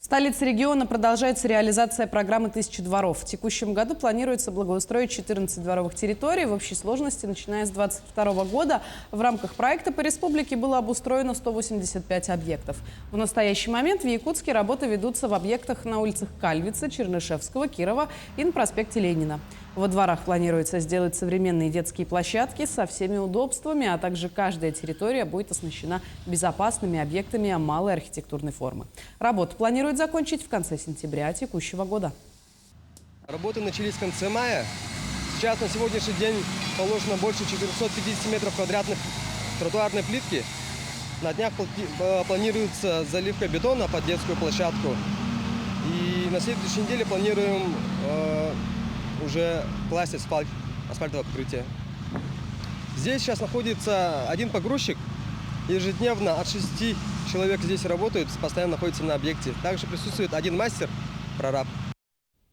В столице региона продолжается реализация программы «Тысяча дворов». В текущем году планируется благоустроить 14 дворовых территорий. В общей сложности, начиная с 2022 года, в рамках проекта по республике было обустроено 185 объектов. В настоящий момент в Якутске работы ведутся в объектах на улицах Кальвица, Чернышевского, Кирова и на проспекте Ленина. Во дворах планируется сделать современные детские площадки со всеми удобствами, а также каждая территория будет оснащена безопасными объектами малой архитектурной формы. Работу планируют закончить в конце сентября текущего года. Работы начались в конце мая. Сейчас на сегодняшний день положено больше 450 метров квадратных тротуарной плитки. На днях планируется заливка бетона под детскую площадку. И на следующей неделе планируем уже класть асфальтовое покрытие. Здесь сейчас находится один погрузчик. Ежедневно от 6 человек здесь работают, постоянно находятся на объекте. Также присутствует один мастер, прораб.